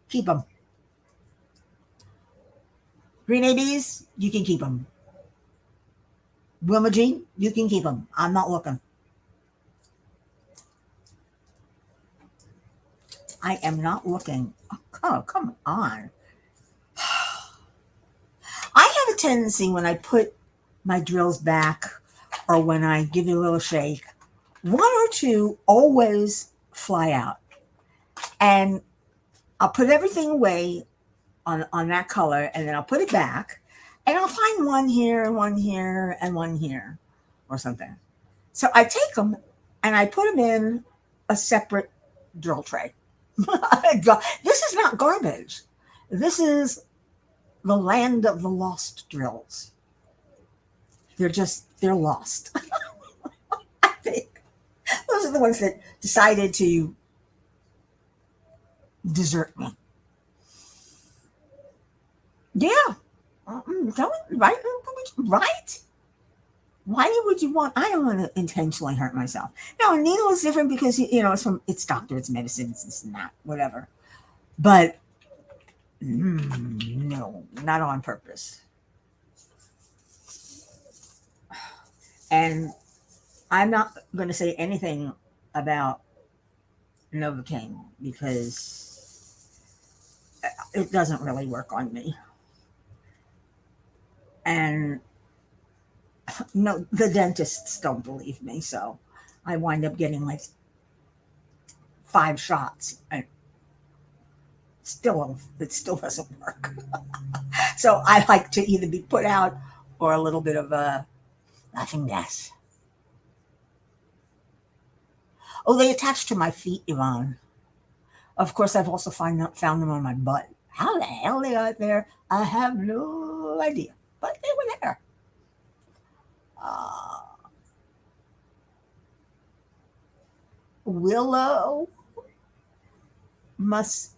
keep them. Green ABs, you can keep them. Wilma Jean, you can keep them. I'm not looking. I am not looking. Oh, come on. I have a tendency when I put my drills back or when I give it a little shake, one or two always fly out. And I'll put everything away on that color and then I'll put it back and I'll find one here and one here and one here or something. So I take them and I put them in a separate drill tray. This is not garbage. This is the land of the lost drills. They're lost. I think those are the ones that decided to desert me. Yeah. Right? Right? Why would you want? I don't want to intentionally hurt myself. Now, a needle is different because it's doctor, it's medicine, it's this and that, whatever. But no, not on purpose. And I'm not going to say anything about Novocaine because it doesn't really work on me. And no, the dentists don't believe me, so I wind up getting like 5 shots, and it still doesn't work. So I like to either be put out or a little bit of a laughing gas. Oh, they attach to my feet, Yvonne. Of course, I've also found them on my butt. How the hell they got there, I have no idea. But they were there. Uh, Willow must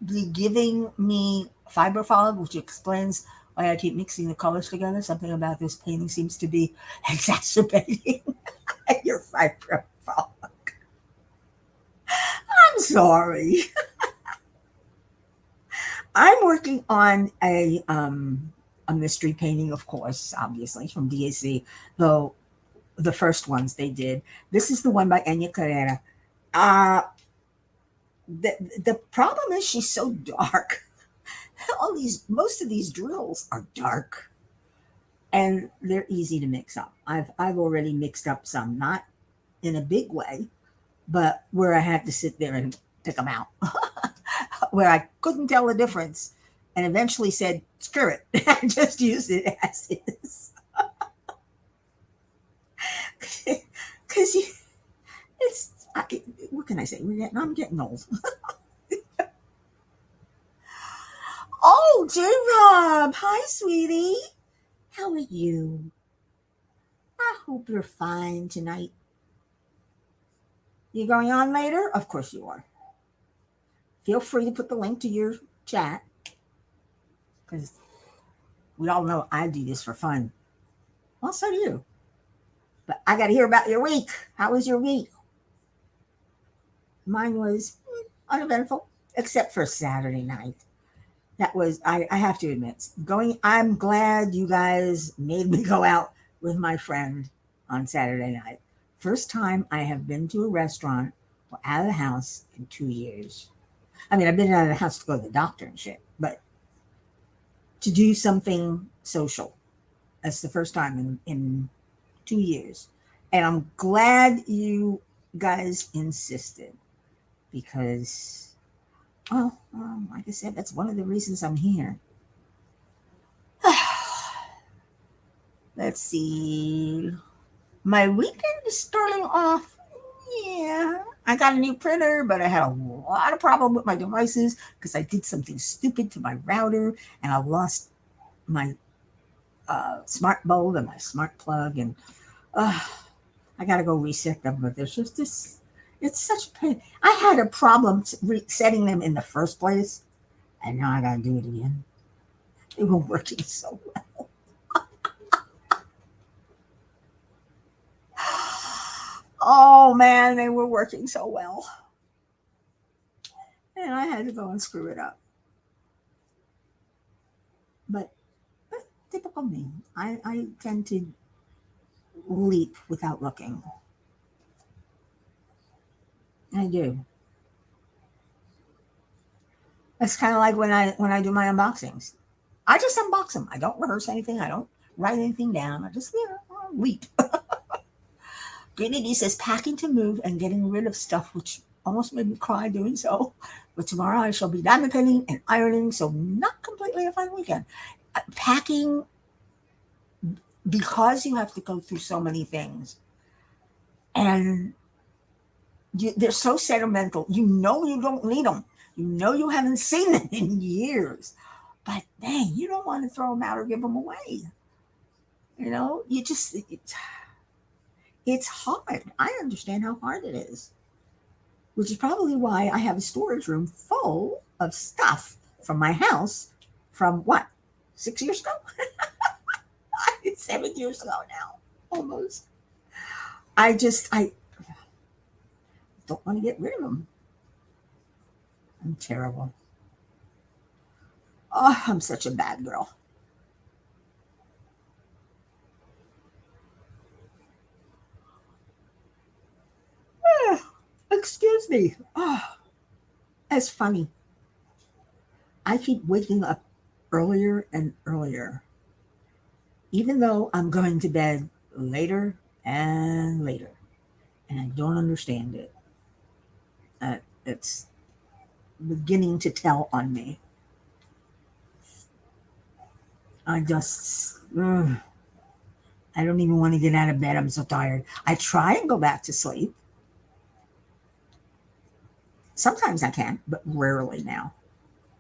be giving me fiberfollic, which explains why I keep mixing the colors together. Something about this painting seems to be exacerbating your fiberfollic. I'm sorry. I'm working on a mystery painting, of course, obviously from DAC, though the first ones they did. This is the one by Enya Carrera. Uh, the problem is she's so dark. Most of these drills are dark, and they're easy to mix up. I've already mixed up some, not in a big way, but where I had to sit there and pick them out, where I couldn't tell the difference, and eventually said, "Screw it, and just use it as is." Because what can I say? I'm getting old. Oh, J-Rob. Hi, sweetie. How are you? I hope you're fine tonight. You going on later? Of course you are. Feel free to put the link to your chat because we all know I do this for fun. Well, so do you. But I got to hear about your week. How was your week? Mine was uneventful, except for Saturday night. That was, I have to admit, I'm glad you guys made me go out with my friend on Saturday night. First time I have been to a restaurant or out of the house in 2 years. I mean, I've been out of the house to go to the doctor and shit, but to do something social, that's the first time in 2 years. And I'm glad you guys insisted because, like I said, that's one of the reasons I'm here. Let's see. My weekend is starting off. Yeah, I got a new printer, but I had a lot of problem with my devices because I did something stupid to my router and I lost my smart bulb and my smart plug, and uh, I got to go reset them. But there's just this. It's such a pain. I had a problem resetting them in the first place, and now I got to do it again. They were working so well. Oh man, they were working so well. And I had to go and screw it up. But typical me. I tend to leap without looking. I do. It's kind of like when I do my unboxings. I just unbox them. I don't rehearse anything. I don't write anything down. I just leap. Trinity says packing to move and getting rid of stuff, which almost made me cry doing so. But tomorrow I shall be diamond painting and ironing, so not completely a fun weekend. Packing, because you have to go through so many things, and they're so sentimental. You know you don't need them. You know you haven't seen them in years. But dang, you don't want to throw them out or give them away. You just, it's hard. I understand how hard it is, which is probably why I have a storage room full of stuff from my house from what, 6 years ago? 7 years ago now, almost. I don't want to get rid of them. I'm terrible. Oh, I'm such a bad girl. Excuse me. Oh, that's funny. I keep waking up earlier and earlier, even though I'm going to bed later and later, and I don't understand it. It's beginning to tell on me. I just, I don't even want to get out of bed. I'm so tired. I try and go back to sleep. Sometimes I can, but rarely now.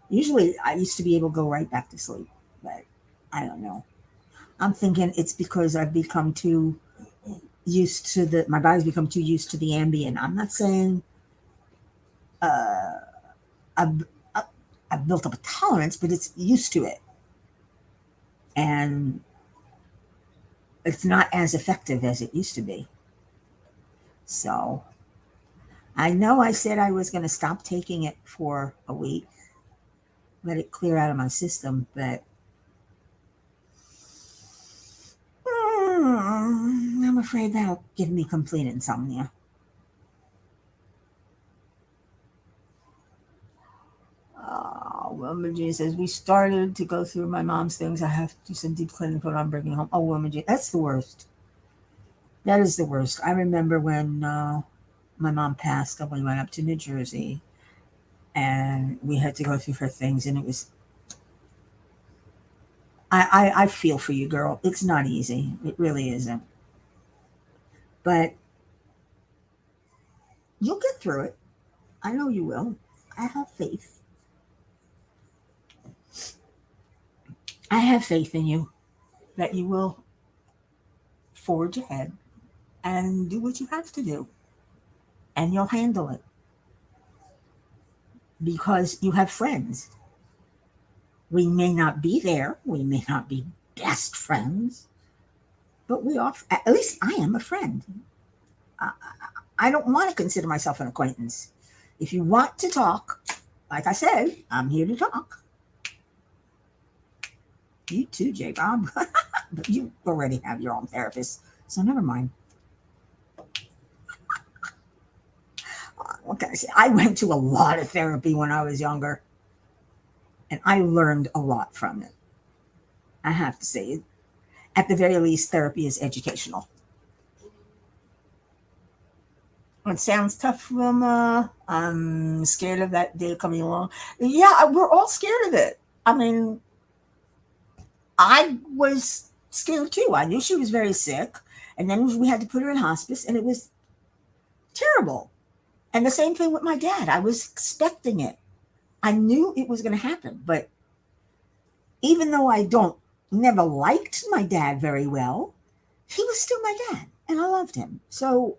Usually I used to be able to go right back to sleep, but I don't know. I'm thinking it's because I've become too used to my body's become too used to the ambient. I'm not saying uh, I've, I've built up a tolerance, but it's used to it. And it's not as effective as it used to be. So I know I said I was going to stop taking it for a week, let it clear out of my system, but I'm afraid that'll give me complete insomnia. Wilma Jean says, we started to go through my mom's things. I have to do some deep cleaning for what I'm bringing home. Oh, Wilma Jean, that's the worst. That is the worst. I remember when my mom passed and we went up to New Jersey and we had to go through her things, and it was, I feel for you, girl. It's not easy. It really isn't. But you'll get through it. I know you will. I have faith. I have faith in you that you will forge ahead and do what you have to do, and you'll handle it because you have friends. We may not be there, we may not be best friends, but we are, at least I am a friend. I, I don't want to consider myself an acquaintance. If you want to talk, like I said, I'm here to talk. You too, J. Bob. But you already have your own therapist. So never mind. What can I say? I went to a lot of therapy when I was younger, and I learned a lot from it. I have to say, at the very least, therapy is educational. It sounds tough, Wilma. I'm scared of that day coming along. Yeah, we're all scared of it. I mean, I was scared too. I knew she was very sick, and then we had to put her in hospice, and it was terrible. And the same thing with my dad. I was expecting it. I knew it was going to happen, but even though I don't never liked my dad very well, he was still my dad, and I loved him. So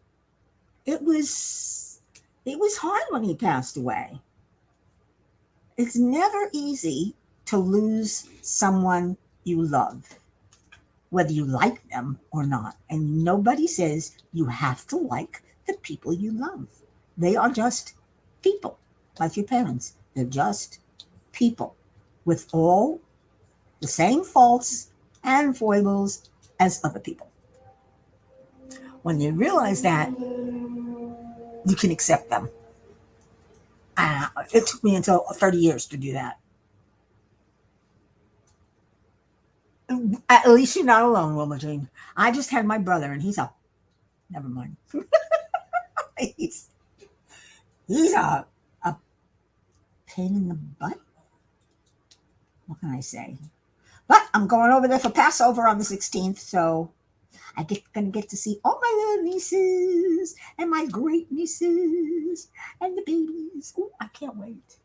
it was it was hard when he passed away. It's never easy to lose someone you love, whether you like them or not. And nobody says you have to like the people you love. They are just people, like your parents. They're just people with all the same faults and foibles as other people. When you realize that, you can accept them. It took me until 30 years to do that. At least you're not alone, Wilma Jean. I just had my brother, and he's a never mind. he's he's a pain in the butt. What can I say? But I'm going over there for Passover on the 16th, so gonna get to see all my little nieces and my great nieces and the babies. Oh, I can't wait.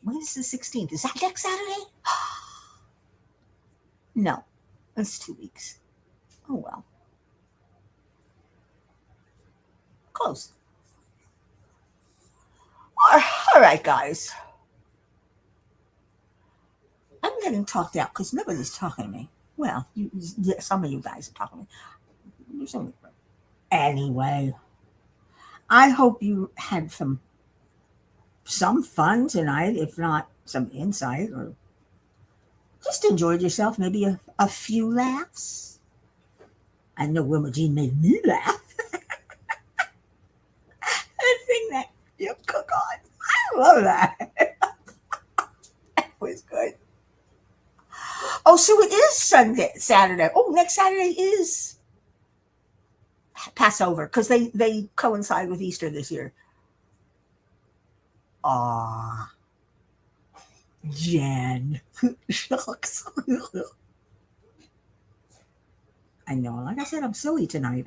When is the 16th? Is that next Saturday? No, it's 2 weeks. Oh well, close. All right, guys. I'm getting talked out because nobody's talking to me. Well, yeah, some of you guys are talking to me. Anyway, I hope you had some fun tonight, if not some insight, or just enjoyed yourself. Maybe a few laughs. I know Wilma Jean made me laugh. The thing that you cook on. I love that. It was good. Oh, so it is Saturday. Oh, next Saturday is Passover because they coincide with Easter this year. Ah, Jen. Shucks. I know. Like I said, I'm silly tonight.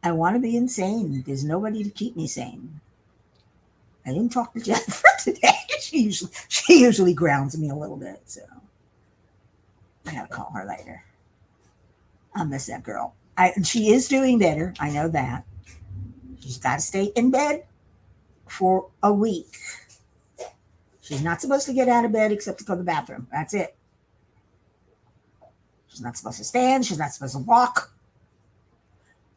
I want to be insane. There's nobody to keep me sane. I didn't talk to Jennifer today. She usually grounds me a little bit, so I gotta call her later. I miss that girl. She is doing better. I know that. She's got to stay in bed for a week. She's not supposed to get out of bed except to go to the bathroom. That's it. She's not supposed to stand. She's not supposed to walk.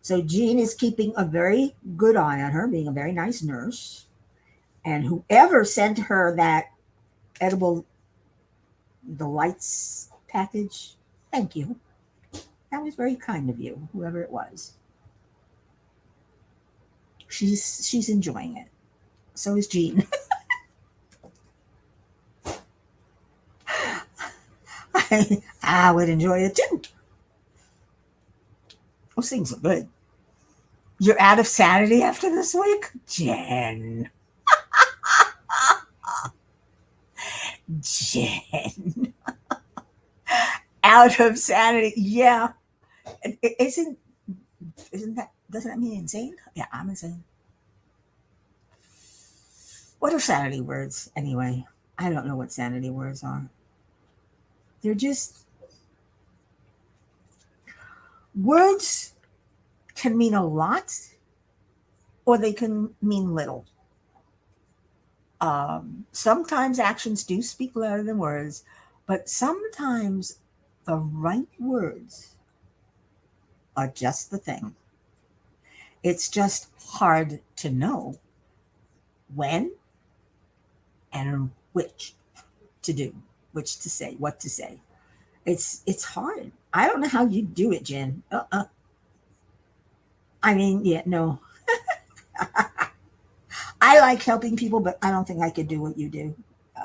So Jean is keeping a very good eye on her, being a very nice nurse. And whoever sent her that edible delights package, thank you. That was very kind of you, whoever it was. She's enjoying it. So is Jean. I would enjoy it too. Those things are good. You're out of Saturday after this week? Jen. Jen. Out of Saturday. Yeah. Isn't that, doesn't that mean insane? Yeah, I'm insane. What are Saturday words anyway? I don't know what Saturday words are. They're just words can mean a lot or they can mean little. Sometimes actions do speak louder than words, but sometimes the right words are just the thing. It's just hard to know when and which to do, which to say, what to say. It's hard. I don't know how you do it, Jen. I mean, yeah, no. I like helping people, but I don't think I could do what you do.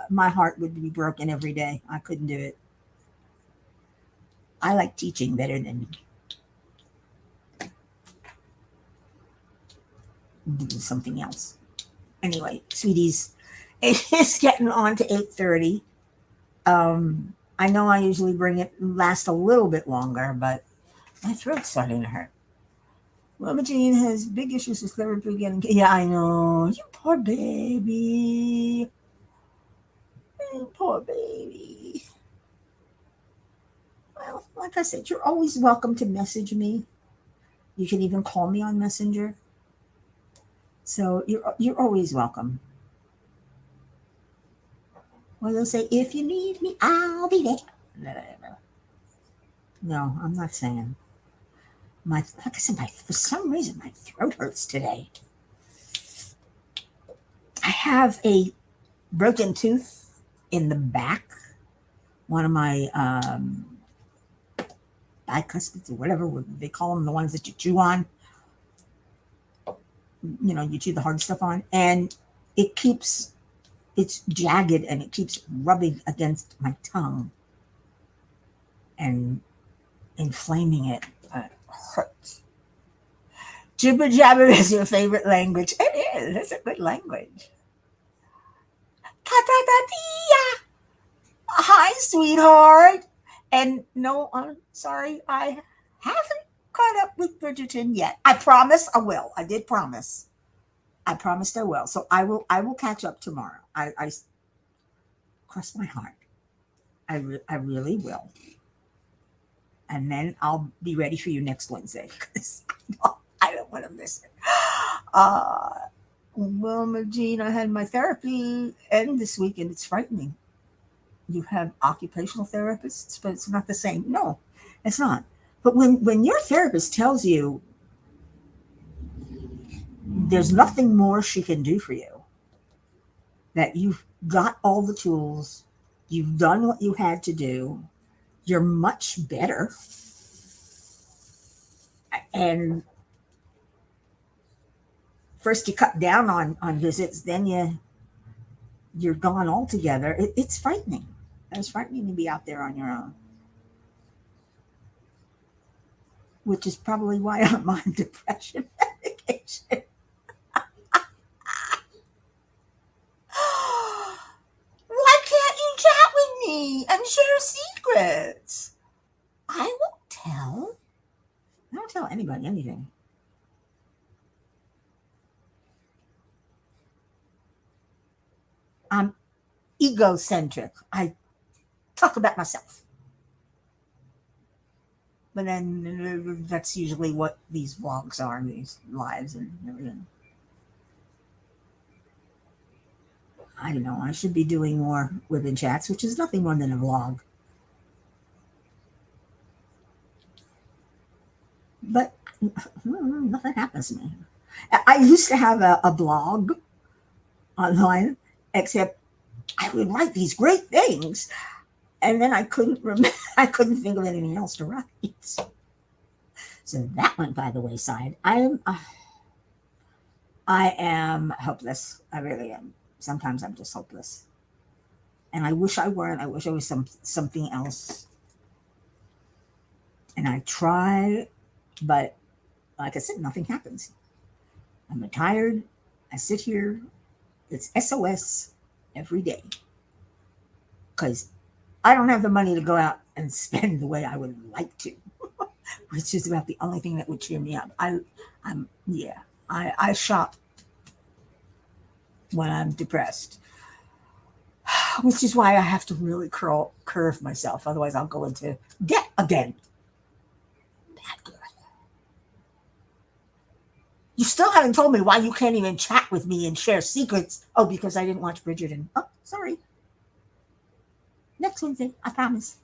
My heart would be broken every day. I couldn't do it. I like teaching better than doing something else. Anyway, sweeties, it is getting on to 8:30. I know I usually bring it last a little bit longer, but my throat's starting to hurt. Mama Jean has big issues with therapy getting. Yeah, I know. You poor baby. You poor baby. Well, like I said, you're always welcome to message me. You can even call me on Messenger. So you're always welcome. Well, they'll say, if you need me, I'll be there. No, I'm not saying. Like I said, for some reason, my throat hurts today. I have a broken tooth in the back. One of my bicuspids or whatever they call them, the ones that you chew on. You know, you chew the hard stuff on, and it's jagged and it keeps rubbing against my tongue and inflaming it. It hurts. Jibber jabber is your favorite language. It is. It's a good language. Katatatia. Hi, sweetheart. And no, I'm sorry, I haven't caught up with Bridgerton yet. I promise I will. I did promise. I promised I will. So I will catch up tomorrow. I cross my heart. I really will. And then I'll be ready for you next Wednesday because I don't want to miss it. Uh, well, Jean, I had my therapy end this week and it's frightening. You have occupational therapists, but it's not the same. No, it's not. But when your therapist tells you there's nothing more she can do for you, that you've got all the tools, you've done what you had to do, you're much better, and first you cut down on visits, then you're gone altogether. It's frightening. It's frightening to be out there on your own, which is probably why I'm on depression medication. Why can't you chat with me and share secrets? I won't tell. I don't tell anybody anything. I'm egocentric. I talk about myself. But then that's usually what these vlogs are, these lives and everything. I don't know. I should be doing more women chats, which is nothing more than a vlog. But nothing happens to me. I used to have a blog online, except I would write these great things, and then I couldn't remember. I couldn't think of anything else to write. So that went by the wayside. I am hopeless. I really am. Sometimes I'm just hopeless, and I wish I weren't. I wish I was something else. And I try, but like I said, nothing happens. I'm retired. I sit here. It's SOS every day because I don't have the money to go out and spend the way I would like to, which is about the only thing that would cheer me up. I shop when I'm depressed, which is why I have to really curve myself. Otherwise, I'll go into debt again. Bad girl. You still haven't told me why you can't even chat with me and share secrets. Oh, because I didn't watch Bridgerton. Oh, sorry. Next Wednesday, I promise.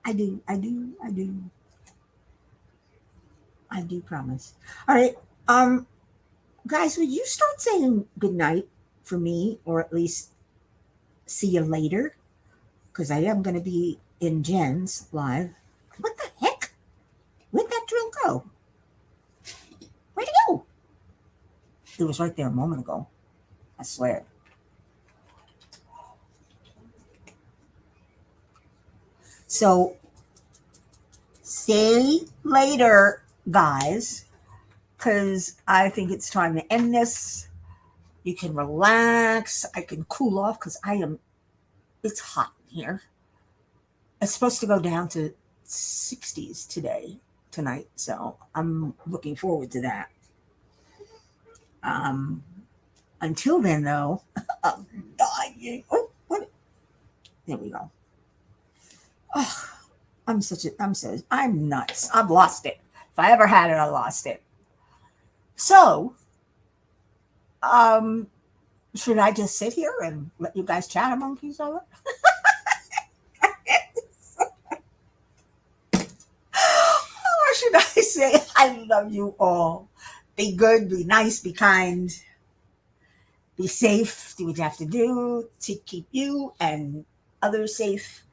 I do. I do promise. All right. Guys, would you start saying good night for me, or at least see you later? Because I am going to be in Jen's live. What the heck? Where'd that drill go? Where'd it go? It was right there a moment ago. I swear. So, see you later, guys, because I think it's time to end this. You can relax. I can cool off because it's hot here. It's supposed to go down to 60s tonight. So I'm looking forward to that. Um, until then, though, I'm dying. Oh, what? There we go. Oh, I'm nuts. I've lost it. If I ever had it, I lost it. So, um, should I just sit here and let you guys chat among each other? Or should I say, I love you all? Be good, be nice, be kind, be safe, do what you have to do to keep you and others safe.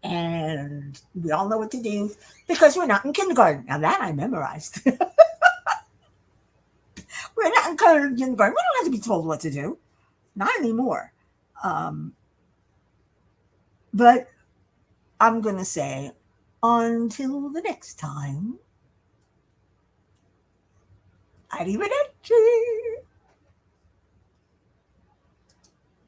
And we all know what to do because we're not in kindergarten. Now that I memorized. We're not in kindergarten. We don't have to be told what to do. Not anymore. Um, but I'm going to say, until the next time, arrivederci.